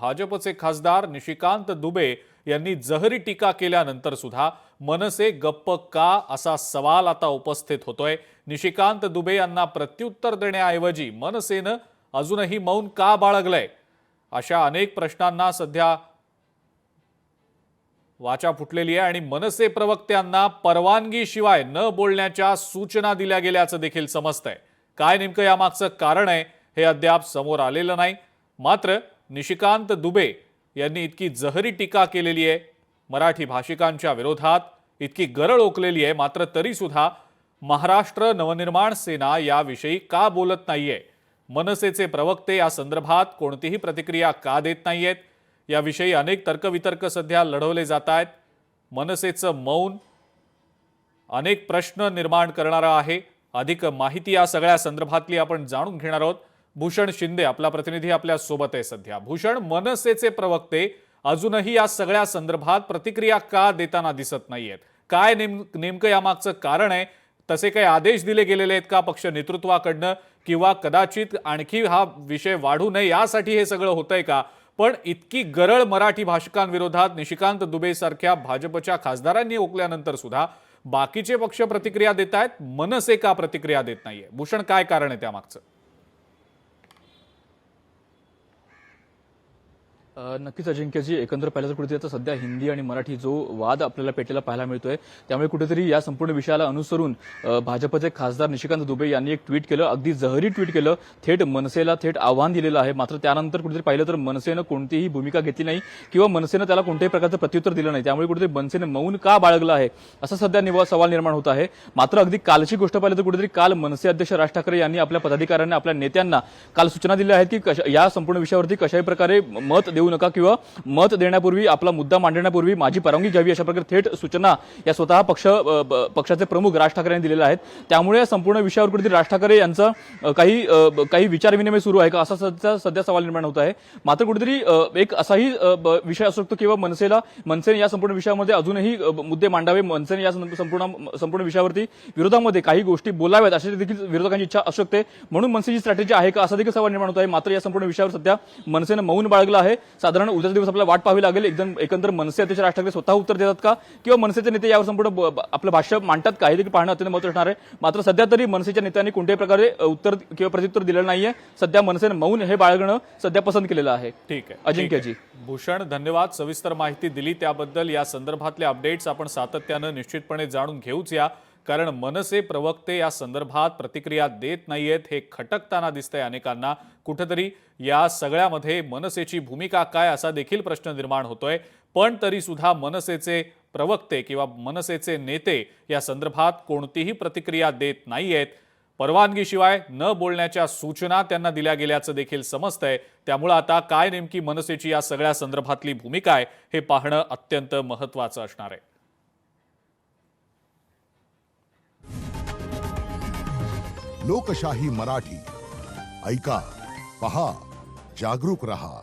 भाजपचे खासदार निशिकांत दुबे यांनी जहरी टीका केल्यानंतर सुद्धा मनसे गप्प का असा सवाल आता उपस्थित होतोय। निशिकांत दुबे यांना प्रत्युत्तर देण्याऐवजी मनसेनं अजूनही मौन का बाळगलंय, अशा अनेक प्रश्नांना सध्या वाचा फुटलेली आहे आणि मनसे प्रवक्त्यांना परवानगीशिवाय न बोलण्याच्या सूचना दिल्या गेल्याचं देखील समजतंय। काय नेमकं यामागचं कारण आहे हे अद्याप समोर आलेलं नाही। मात्र निशिकांत दुबे यांनी इतकी जहरी टीका केलेली आहे, मराठी भाषिकांच्या विरोधात इतकी गरळ ओकलेली आहे, मात्र तरी सुद्धा महाराष्ट्र नवनिर्माण सेना याविषयी का बोलत नाहीये? मनसेचे प्रवक्ते या संदर्भात कोणतीही प्रतिक्रिया का देत नाहीयेत? याविषयी अनेक तर्कवितर्क सध्या लढवले जात आहेत। मनसेचं मौन अनेक प्रश्न निर्माण करणारा आहे। अधिक माहिती या सगळ्या संदर्भातली आपण जाणून घेणार आहोत। भूषण शिंदे आपला प्रतिनिधी आपल्या सोबत आहे सध्या। भूषण, मनसेचे प्रवक्ते अजूनही या सगळ्या संदर्भात प्रतिक्रिया का देताना दिसत नाहीयेत? काय नेमकं यामागचं कारण आहे? तसे काही आदेश दिले गेलेले आहेत का पक्ष नेतृत्वाकडनं, किंवा कदाचित आणखी हा विषय वाढू नये यासाठी हे सगळं होतंय का? पण इतकी गरळ मराठी भाषिकांविरोधात निशिकांत दुबे सारख्या भाजपच्या खासदारांनी ओकल्यानंतर सुद्धा बाकीचे पक्ष प्रतिक्रिया देत आहेत, मनसे का प्रतिक्रिया देत नाहीये? भूषण, काय कारण आहे त्यामागचं? नक्कीच अजिंक्यजी, एकंदर पाहिलं तर कुठेतरी आता सध्या हिंदी आणि मराठी जो वाद आपल्याला पेटलेला पाहायला मिळतोय, त्यामुळे कुठेतरी या संपूर्ण विषयाला अनुसरून भाजपचे खासदार निशिकांत दुबे यांनी एक ट्विट केलं, अगदी जहरी ट्विट केलं, थेट मनसेला थेट आव्हान दिलेलं आहे। मात्र त्यानंतर कुठेतरी पाहिलं तर मनसेनं कोणतीही भूमिका घेतली नाही किंवा मनसेनं त्याला कोणत्याही प्रकारचं प्रत्युत्तर दिलं नाही। त्यामुळे कुठेतरी मनसेनं मौन का बाळगलं आहे असा सध्या सवाल निर्माण होत आहे। मात्र अगदी कालची गोष्ट पाहिलं तर कुठेतरी काल मनसे अध्यक्ष राज ठाकरे यांनी आपल्या पदाधिकाऱ्यांना, आपल्या नेत्यांना काल सूचना दिल्या आहेत की या संपूर्ण विषयावरती कशाही प्रकारे मत देऊ नका किंवा मत देण्यापूर्वी, आपला मुद्दा मांडण्यापूर्वी माझी परवानगी घ्यावी, अशा प्रकारे थेट सूचना या स्वतः पक्षाचे प्रमुख राज ठाकरे यांनी दिलेल्या आहेत। त्यामुळे या संपूर्ण विषयावर कुठेतरी राज ठाकरे यांचा काही विचारविनिमय सुरू आहे का असा सध्या सवाल निर्माण होत आहे। मात्र कुठेतरी एक असाही विषय असू शकतो किंवा मनसेने या संपूर्ण विषयामध्ये अजूनही मुद्दे मांडावे, मनसेने या संपूर्ण विषयावरती विरोधामध्ये काही गोष्टी बोलाव्यात अशी देखील विरोधकांची इच्छा असू शकते, म्हणून मनसेची स्ट्रॅटेजी आहे का असा देखील सवाल निर्माण होत आहे। मात्र या संपूर्ण विषयावर सध्या मनसेनं मौन बाळगलं आहे। साधारण उद्याचा दिवस आपल्याला वाट पाहावी लागेल, एकंदर मनसे अध्यक्ष राज ठाकरे स्वतः उत्तर देतात का किंवा मनसेचे नेते यावर संपूर्ण आपलं भाष्य मांडतात का, हे देखील पाहणं अत्यंत महत्त्वाचं असणार आहे। मात्र सध्या तरी मनसेच्या नेत्यांनी कोणत्याही प्रकारे उत्तर किंवा प्रत्युत्तर दिलेलं नाहीये। सध्या मनसेनं मौन हे बाळगणं सध्या पसंत केलेलं आहे। ठीक आहे अजिंक्यजी। भूषण, धन्यवाद, सविस्तर माहिती दिली त्याबद्दल। या संदर्भातले अपडेट्स आपण सातत्यानं निश्चितपणे जाणून घेऊच या, कारण मनसे प्रवक्ते या संदर्भात प्रतिक्रिया देत नाहीयेत हे खटकताना दिसतंय अनेकांना। कुठेतरी या सगळ्यामध्ये मनसेची भूमिका काय असा देखील प्रश्न निर्माण होतोय, पण तरी सुद्धा मनसेचे प्रवक्ते किंवा मनसेचे नेते या संदर्भात कोणतीही प्रतिक्रिया देत नाहीयेत। परवानगीशिवाय न बोलण्याच्या सूचना त्यांना दिल्या गेल्याचं देखील समजतंय। त्यामुळे आता काय नेमकी मनसेची या सगळ्या संदर्भातली भूमिका आहे हे पाहणं अत्यंत महत्त्वाचं असणार आहे। लोकशाही मराठी ऐका, पहा, जागरूक रहा।